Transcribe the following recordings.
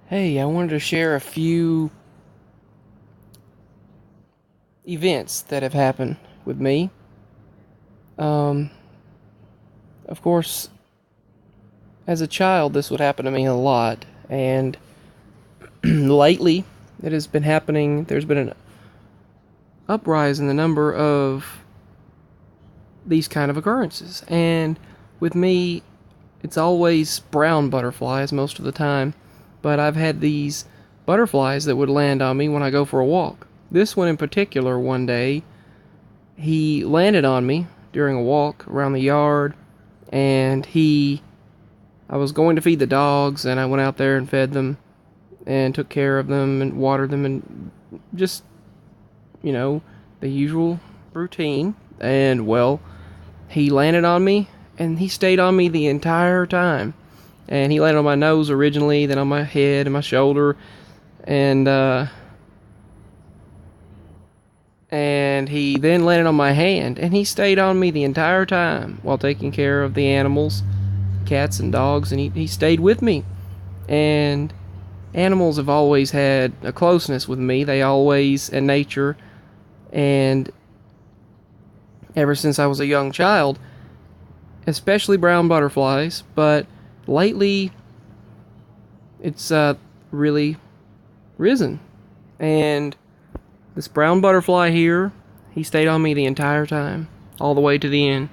Hey, I wanted to share a few events that have happened with me. Um, of course, as a child, this would happen to me a lot, and lately, it has been happening. There's been an uprise in the number of these kind of occurrences, and with me, it's always brown butterflies most of the time, but I've had these butterflies that would land on me when I go for a walk. This one in particular, one day, he landed on me during a walk around the yard, and I was going to feed the dogs, and I went out there and fed them and took care of them and watered them and just, the usual routine. And well, he landed on me, and he stayed on me the entire time. And he landed on my nose originally, then on my head and my shoulder, and he then landed on my hand, and he stayed on me the entire time while taking care of the animals, cats and dogs, and he stayed with me. And animals have always had a closeness with me. They always, in nature, and ever since I was a young child, especially brown butterflies, but lately it's really risen. And this brown butterfly here, he stayed on me the entire time, all the way to the end.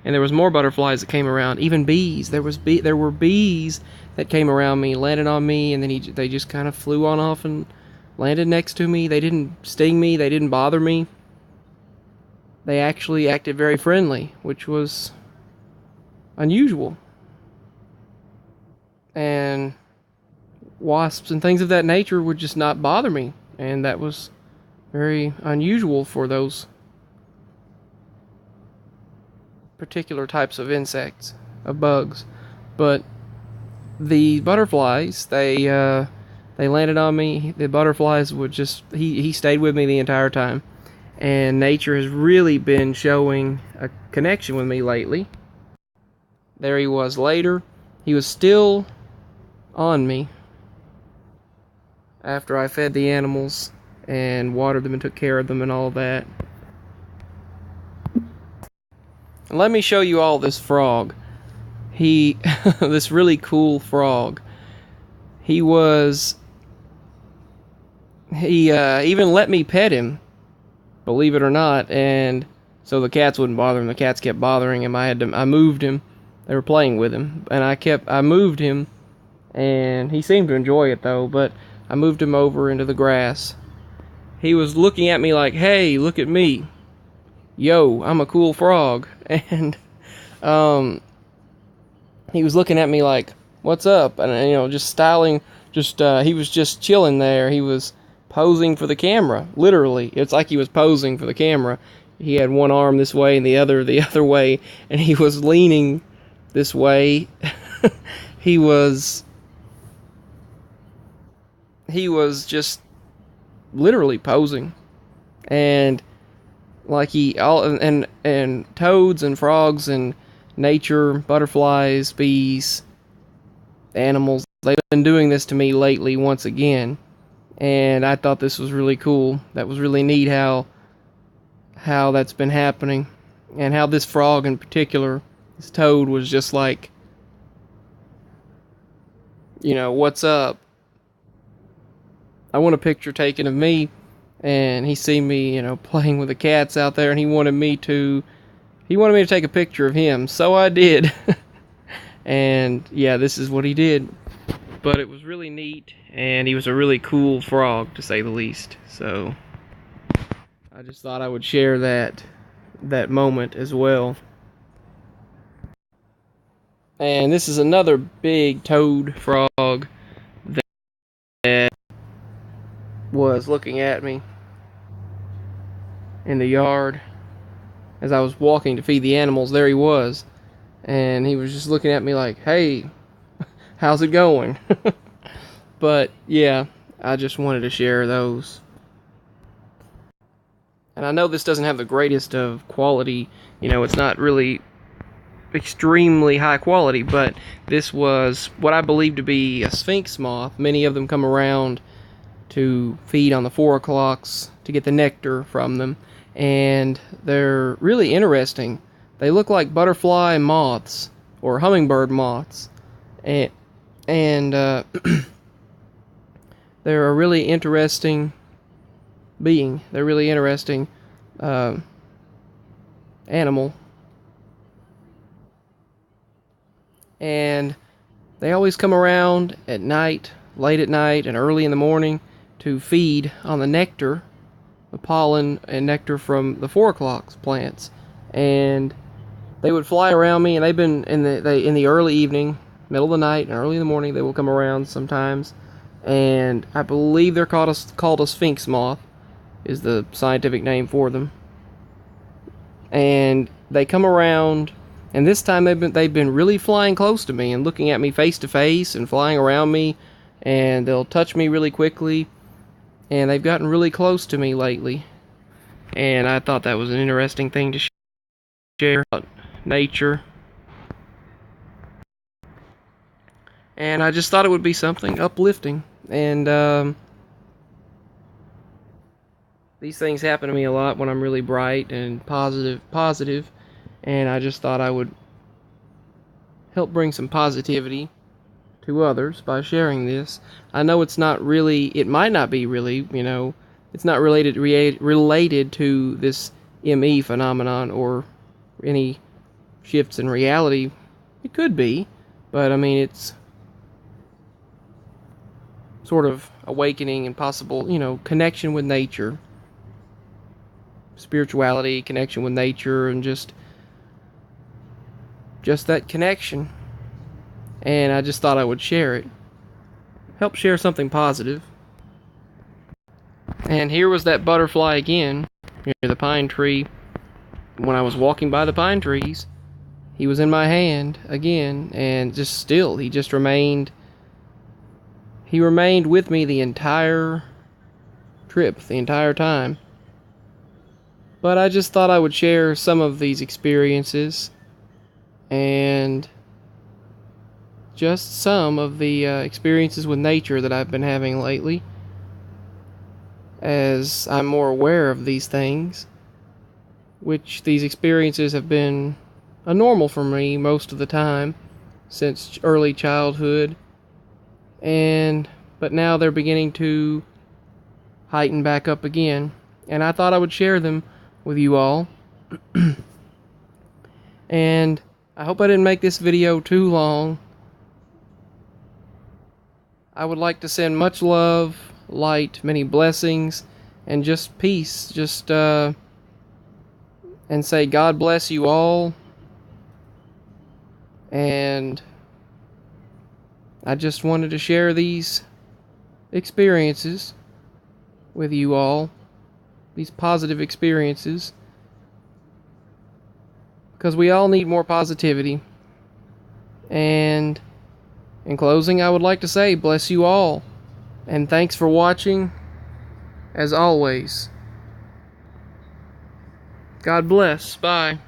And there was more butterflies that came around, even bees. There were bees that came around me, landed on me, and then they just kind of flew on off and landed next to me. They didn't sting me, they didn't bother me. They actually acted very friendly, which was unusual. And wasps and things of that nature would just not bother me, and that was very unusual for those particular types of insects, of bugs. But the butterflies, they landed on me. The butterflies would just he stayed with me the entire time, and nature has really been showing a connection with me lately. There he was later. He was still on me after I fed the animals and watered them and took care of them and all that. And let me show you all this frog. This really cool frog. He even let me pet him, believe it or not, and so the cats wouldn't bother him. The cats kept bothering him. I moved him. They were playing with him, and I moved him, and he seemed to enjoy it though, but I moved him over into the grass. He was looking at me like, "Hey, look at me. Yo, I'm a cool frog." And he was looking at me like, "What's up?" And just styling, he was just chilling there. He was posing for the camera, literally. It's like he was posing for the camera. He had one arm this way and the other way, and he was leaning this way. he was just literally posing. And like and toads and frogs and nature, butterflies, bees, animals, they've been doing this to me lately once again, and I thought this was really cool. That was really neat how that's been happening, and how this frog in particular, this toad, was just like, what's up? I want a picture taken of me, and he seen me, playing with the cats out there, and he wanted me to take a picture of him, so I did. And yeah, this is what he did. But it was really neat, and he was a really cool frog, to say the least. So I just thought I would share that moment as well. And this is another big toad frog that was looking at me in the yard as I was walking to feed the animals. There he was, and he was just looking at me like, "Hey, how's it going?" But yeah, I just wanted to share those. And I know this doesn't have the greatest of quality. It's not really extremely high quality, but this was what I believe to be a Sphinx moth. Many of them come around to feed on the 4 o'clocks to get the nectar from them, and they're really interesting. They look like butterfly moths or hummingbird moths, and they're a really interesting being. They're really interesting animal, and they always come around at night, late at night and early in the morning, to feed on the nectar, the pollen and nectar from the 4 o'clock plants. And they would fly around me, and they've been in the early evening, middle of the night, and early in the morning. They will come around sometimes, and I believe they're called a Sphinx moth, is the scientific name for them. And they come around, and this time they've been really flying close to me and looking at me face to face and flying around me, and they'll touch me really quickly. And they've gotten really close to me lately, and I thought that was an interesting thing to share about nature. And I just thought it would be something uplifting. And these things happen to me a lot when I'm really bright and positive, and I just thought I would help bring some positivity to others by sharing this. I know it's not really, it might not be really, it's not related to this ME phenomenon or any shifts in reality. It could be, but I mean, it's sort of awakening and possible, connection with nature, spirituality, connection with nature, and just that connection. And I just thought I would share it. Help share something positive. And here was that butterfly again, near the pine tree. When I was walking by the pine trees, he was in my hand again, and just still, he remained with me the entire trip, the entire time. But I just thought I would share some of these experiences, and just some of the experiences with nature that I've been having lately, as I'm more aware of these things, which these experiences have been a normal for me most of the time since early childhood, but now they're beginning to heighten back up again, and I thought I would share them with you all. And I hope I didn't make this video too long. I would like to send much love, light, many blessings, and just peace, and say God bless you all. And I just wanted to share these experiences with you all, these positive experiences, because we all need more positivity. And in closing, I would like to say, bless you all, and thanks for watching, as always. God bless. Bye.